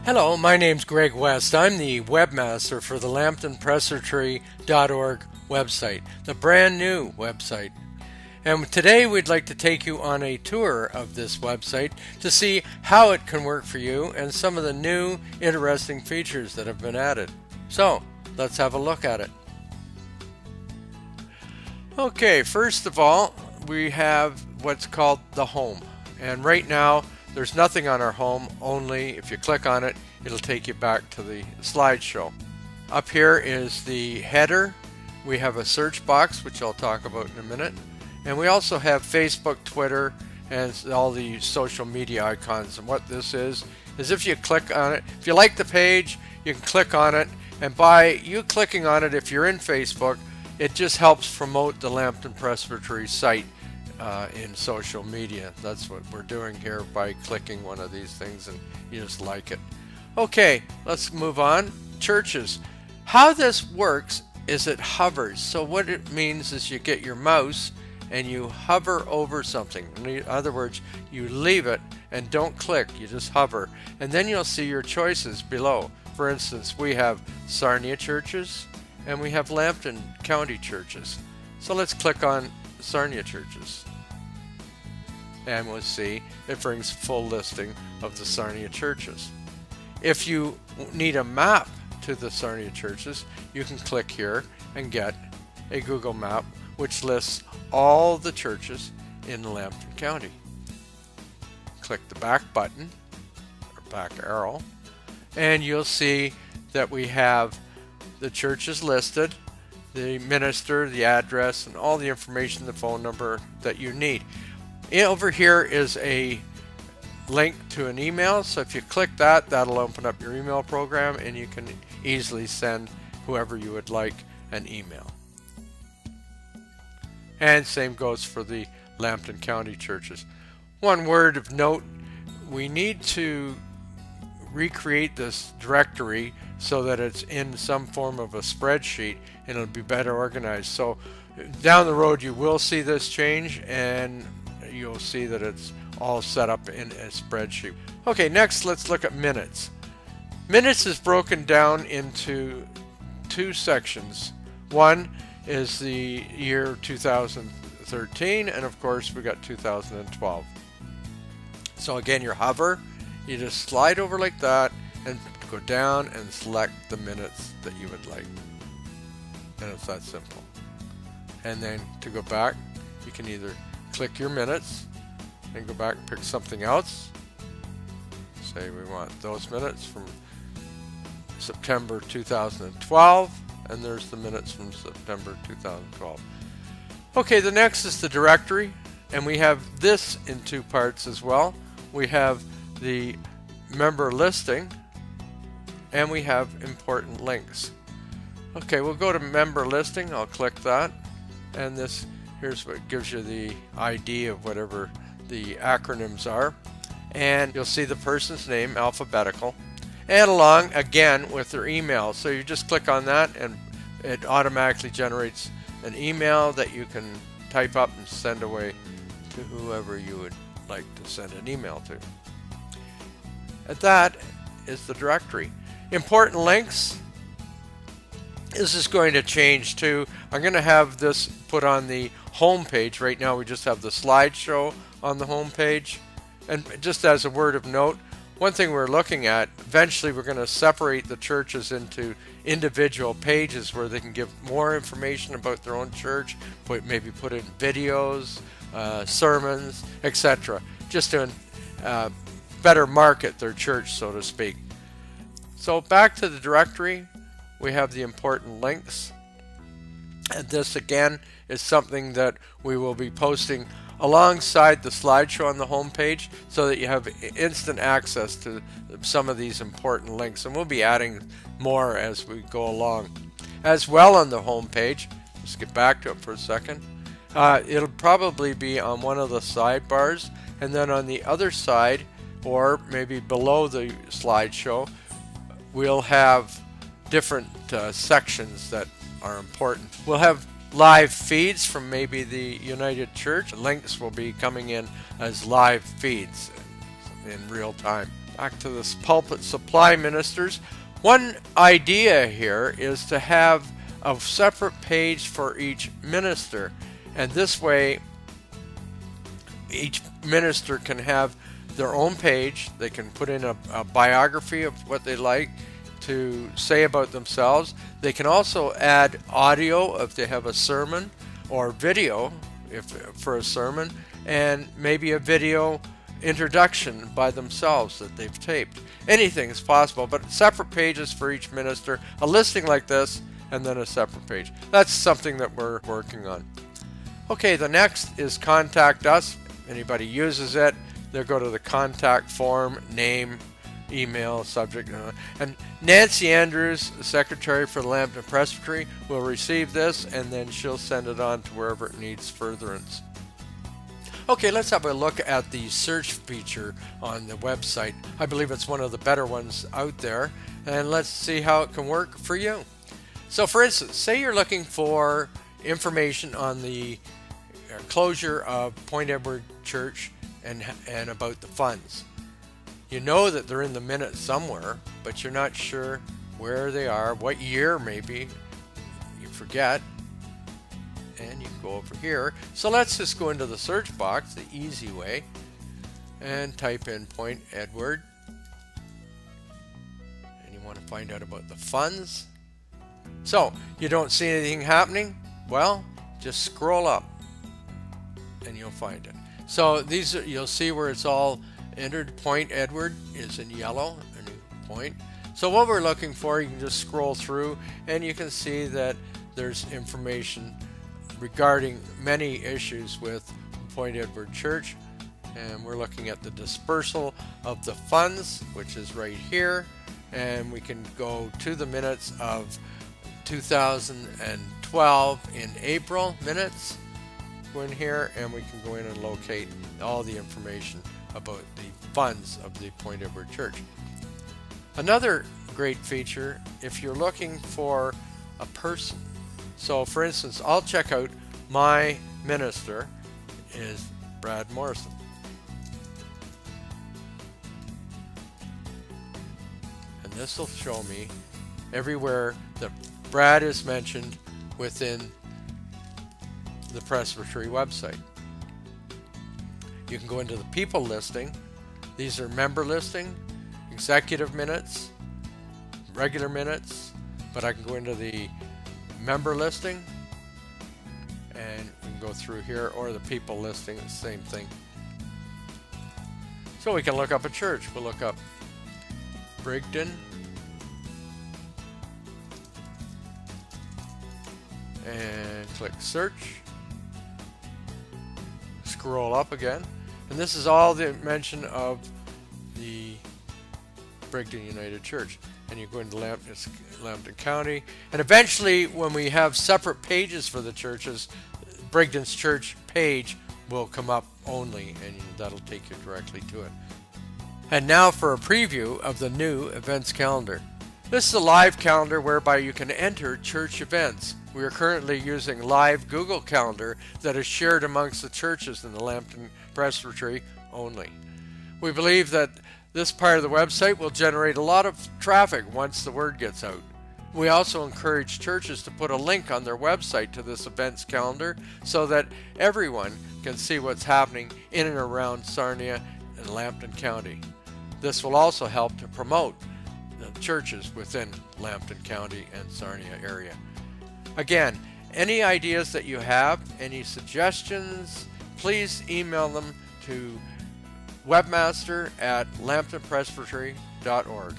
Hello, my name's Greg West. I'm the webmaster for the LambtonPresbytery.org website, the brand new website. And today we'd like to take you on a tour of this website to see how it can work for you and some of the new interesting features that have been added. So, let's have a look at it. Okay, first of all, we have what's called the home. And right now, there's nothing on our home, only if you click on it, it'll take you back to the slideshow. Up here is the header. We have a search box, which I'll talk about in a minute. And we also have Facebook, Twitter, and all the social media icons. And what this is if you click on it, if you like the page, you can click on it. And by you clicking on it, if you're in Facebook, it just helps promote the Lambton Presbytery site in social media. That's what we're doing here by clicking one of these things, and you just like it. Okay, let's move on. Churches. How this works is it hovers. So what it means is you get your mouse and you hover over something. In other words, you leave it and don't click, you just hover. And then you'll see your choices below. For instance, we have Sarnia churches and we have Lambton County churches. So let's click on Sarnia churches. And we'll see it brings full listing of the Sarnia churches. If you need a map to the Sarnia churches, you can click here and get a Google map which lists all the churches in Lambton County. Click the back button or back arrow and you'll see that we have the churches listed, the minister, the address, and all the information, the phone number that you need. Over here is a link to an email, so if you click that, that'll open up your email program and you can easily send whoever you would like an email. And same goes for the Lambton County churches. One word of note, we need to recreate this directory so that it's in some form of a spreadsheet and it'll be better organized. So down the road you will see this change and you'll see that it's all set up in a spreadsheet. Okay, next let's look at minutes. Minutes is broken down into two sections. One is the year 2013 and of course we got 2012. So again, you hover, you just slide over like that and go down and select the minutes that you would like. And it's that simple. And then to go back, you can either click your minutes and go back and pick something else. Say we want those minutes from September 2012, and there's the minutes from September 2012. Okay, the next is the directory, and we have this in two parts as well. We have the member listing, and we have important links. Okay, we'll go to member listing. I'll click that, and here's what gives you the ID of whatever the acronyms are, and you'll see the person's name, alphabetical, and along again with their email. So you just click on that and it automatically generates an email that you can type up and send away to whoever you would like to send an email to. And that is the directory. Important links. This is going to change too. I'm going to have this put on the home page. Right now we just have the slideshow on the home page. And just as a word of note, one thing we're looking at, eventually we're going to separate the churches into individual pages where they can give more information about their own church, maybe put in videos, sermons, etc. just to better market their church, so to speak. So back to the directory, we have the important links. And this again is something that we will be posting alongside the slideshow on the home page so that you have instant access to some of these important links. And we'll be adding more as we go along. As well on the home page, let's get back to it for a second. It'll probably be on one of the sidebars, and then on the other side, or maybe below the slideshow, we'll have different sections that are important. We'll have live feeds from maybe the United Church. Links will be coming in as live feeds in real time. Back to this pulpit supply ministers. One idea here is to have a separate page for each minister, and this way each minister can have their own page. They can put in a biography of what they like to say about themselves. They can also add audio if they have a sermon, or video for a sermon, and maybe a video introduction by themselves that they've taped. Anything is possible, but separate pages for each minister, a listing like this, and then a separate page. That's something that we're working on. Okay, the next is contact us. Anybody uses it, they'll go to the contact form, name, email, subject, and Nancy Andrews, the secretary for the Lambton Presbytery, will receive this, and then she'll send it on to wherever it needs furtherance. Okay, let's have a look at the search feature on the website. I believe it's one of the better ones out there, and let's see how it can work for you. So for instance, say you're looking for information on the closure of Point Edward Church and about the funds. You know that they're in the minutes somewhere, but you're not sure where they are, what year maybe, you forget, and you can go over here. So let's just go into the search box, the easy way, and type in Point Edward, and you want to find out about the funds. So you don't see anything happening? Well, just scroll up and you'll find it. So these are, you'll see where it's all entered. Point Edward is in yellow, a new point. So what we're looking for, you can just scroll through and you can see that there's information regarding many issues with Point Edward Church, and we're looking at the dispersal of the funds, which is right here, and we can go to the minutes of 2012 in April minutes. Go in here and we can go in and locate all the information about the funds of the Point Edward Church. Another great feature, if you're looking for a person, so for instance, I'll check out my minister is Brad Morrison. And this will show me everywhere that Brad is mentioned within the Presbytery website. You can go into the people listing. These are member listing, executive minutes, regular minutes, but I can go into the member listing and we can go through here, or the people listing, the same thing. So we can look up a church. We'll look up Brigden and click search. Scroll up again, and this is all the mention of the Brigden United Church. And you go into Lambton County, and eventually when we have separate pages for the churches, Brigden's church page will come up only, and that'll take you directly to it. And now for a preview of the new events calendar. This is a live calendar whereby you can enter church events. We are currently using live Google Calendar that is shared amongst the churches in the Lambton Presbytery only. We believe that this part of the website will generate a lot of traffic once the word gets out. We also encourage churches to put a link on their website to this events calendar so that everyone can see what's happening in and around Sarnia and Lambton County. This will also help to promote the churches within Lambton County and Sarnia area. Again, any ideas that you have, any suggestions, please email them to webmaster@lambtonpresbytery.org.